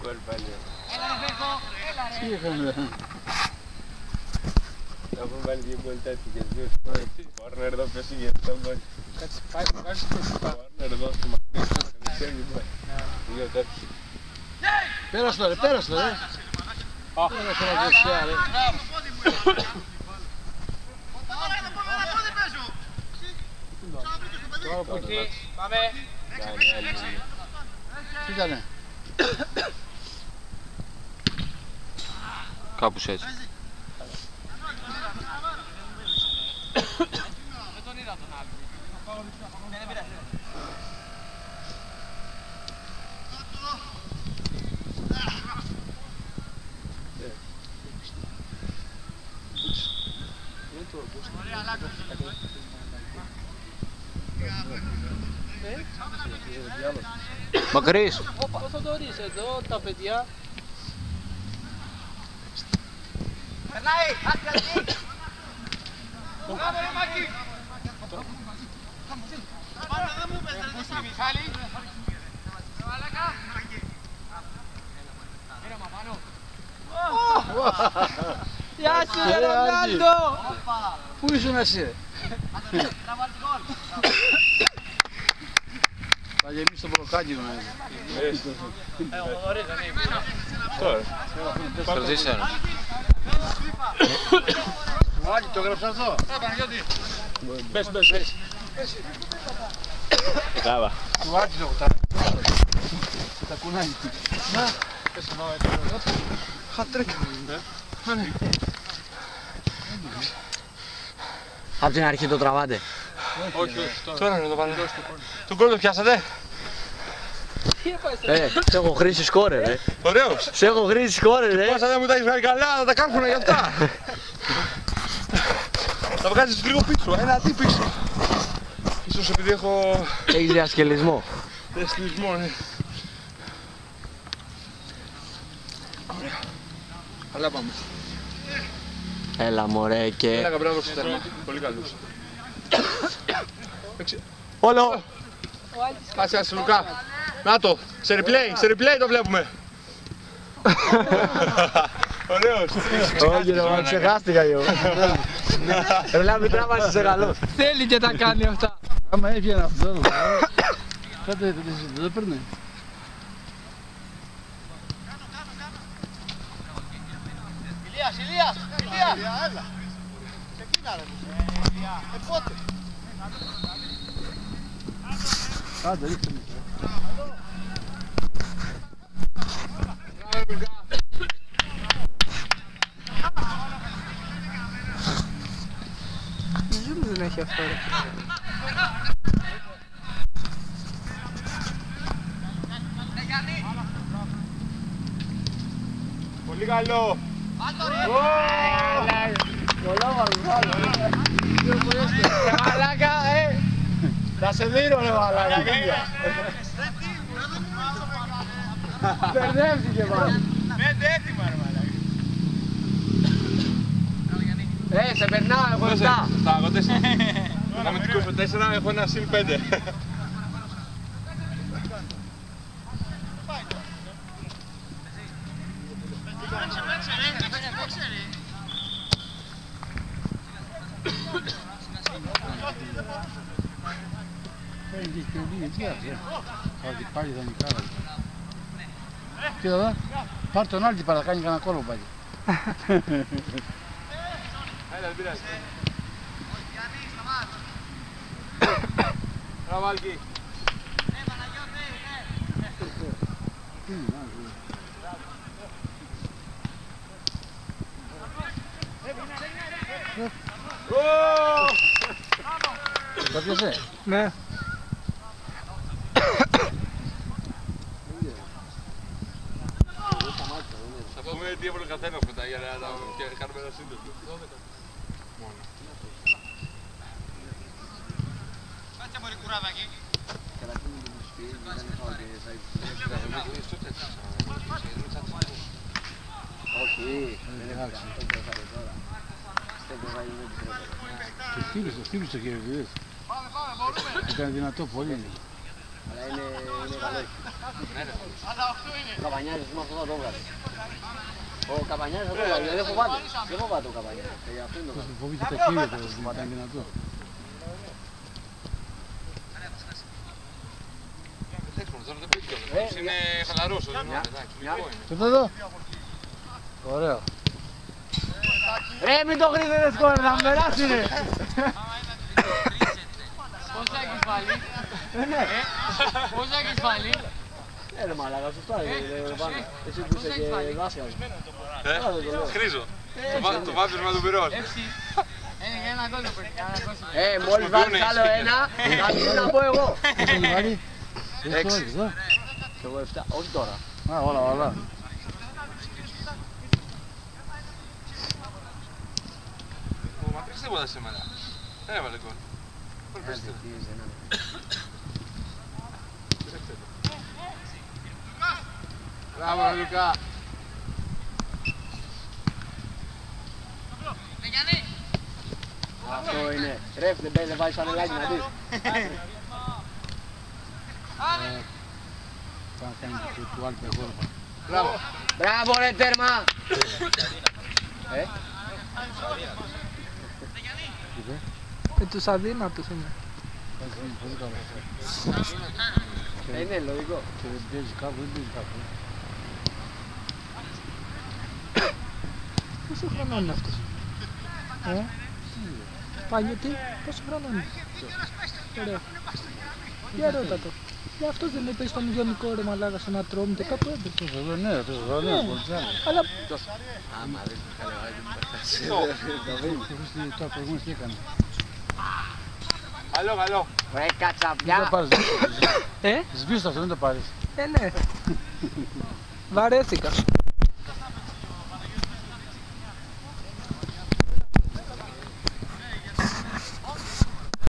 γκολ πάλι. Τι έκανε. Θα έχουμε βάλει δύο γκολ τέτοιοι και δύο. Κόρνερ εδώ ποιος είχε αυτό γκολ. Κάτσε, πάει στο Κόρνερ εδώ στο μακρύ. Δύο τέτοιοι. Πέρασε τώρα, πέρασε τώρα. Πέρασε τώρα δεξιά ρε. Τώρα από εκεί, πάμε. Τι ήτανε. Κάπως έτσι. Δεν τον είδα τον άλλο. Δεν πειράζει. Μακρύς. Πώς θα το ρίξει εδώ τα παιδιά. Περνάει, άσπρη. Πάμε ρε Μάκη. Πάμε, δεν μου πες, δεν το στείλει. Μιχάλη. Πήραμα πάνω. Γεια σου ρε Ρονάλντο. Πού ήσουν εσύ. Θα γεμίσει το μπλοκάκι μου. Ο Θοδωρής δεν είναι. Τώρα. Κρατήστε ένα. Μάκη, το έγραψα αυτό. Πες, πες. Κάβα. Του Άκη το έχω τα κουνάει. Να. Χατρέκα. Απ' την αρχή το τραβάτε. Όχι, τώρα να το βάλω. Τον γκολ το πιάσατε. Σε έχω χρήσει σκόρερ ρε. Ωραίος. Σε έχω χρήσει σκόρερ ρε. Πόσα δεν μου τα έχεις βγάλει καλά, θα τα κάνουν για αυτά. Θα βγάζεις λίγο πίσω, ένα τι πίσω. Ίσως επειδή έχω Έχεις διασκελισμό. δεστηλισμό, ναι. Αλλά πάμε. Έλα μωρέ και... Έλα μπράβο στο τέρμα. Πολύ καλός. Όλο! Άσε Λουκά. Να το, σε replay το βλέπουμε. Ωραίος. Όχι ρε, μα ξεχάστηκα εγώ. Ρε να μην τράβασαι σε καλό. Θέλει και τα κάνει αυτά. Άμα έφυγε αυτό, τότε δεν παίρνει. Ηλίας, έλα. Ξεκίνα ρε. Πότε. Άντε, ρίξτε με. Δεν έχει αυτό ρε. Πολύ καλό. Μαλάκα, Θα σε δίνω ρε μαλάκα. μπερδεύτηκε πάλι. Πέντε έτοιμα ρε μαλάκα. Σε περνάω εγώ αυτά. Θα έχω 4. Να μην τικούσω 4, έχω ένα συν 5. Παίρνει και λίγη, τι άρθει. Πάλι θα νικάρα. Κοίτα εδώ, πάρ' τον άλλη παρά κάνει κανένα κόλο πάλι. Έλα, δεν πειράζει. Μπράβο Άλκη. Τα πιάσε. Ναι. Θα πούμε τι έβολε καθένας μετά για να κάνουμε ένα σύντομο. Μόνο. Κάτσε μωρή κουράδακι. Όχι, δεν άρχισε. Το χτύπησε το χέρι του. Ήταν δυνατό πολύ. Αλλά είναι καλό. Ναι, ρε. Ο Καπανιάρης με αυτό θα το βγάλει. Ο Καπανιάρης θα το βγάλει, δεν φοβάται. Δεν φοβάται ο Καπανιάρης. Για αυτό είναι το καλό. Φοβείται τα χέρια του, ήταν δυνατό. Εντάξει, τώρα δεν πήγε κιόλας. Είναι χαλαρός ο Δημός, εντάξει, μικρό είναι. Το εδώ. Ωραίο. Ρε μην το γρήγορες κόρε, θα με περάσει ρε. Πόσα έχεις βάλει? Πόσα έχεις βάλει? Ρε μαλάκα, σωστά ρε πάνω. Εσύ που είσαι και δάσκαλος. Χρήζω. Το βάζεις με τον πυρός. Ένα γκολ το παίρνει. Μόλις βάλεις άλλο ένα, θα βγει να πω εγώ. Πώς έχει βάλει. Έξι. Εδώ. Και εγώ 7, όχι τώρα. Α, όλα. Ο Μακρύς τίποτα σήμερα. Δεν έβαλε γκολ. Γκολ πέστε. Μπράβο Λουκά. Αυτό είναι. Ρε δεν βάζεις φανελάκι να δεις. Πάμε να κάνει του άλλου πεγόρπα. Μπράβο. Μπράβο ρε τέρμα. Τους αδύνατους είναι. Πολύ καλό. Είναι λογικό. Και δεν παίζει κάπου, δεν παίζει κάπου. Πόσο χρονών είναι αυτός? Πανιωτή, πόσο χρονών είναι? Ωραία. Για ρώτα το. Για αυτός δεν έπαιζε στον Ιωνικό ρε μαλάκα στον Ατρόμη και κάπου έπαιζε. Εδώ ναι, Αλλά Άμα δεν το καλεβάζει μου πετάσει. το προηγούμενος τι έκανε. Καλό. Ρε Δεν το κατσαπιά. πάρεις. ναι. Σβήστο αυτό, δεν το πάρεις. Ναι. Βαρέθηκα.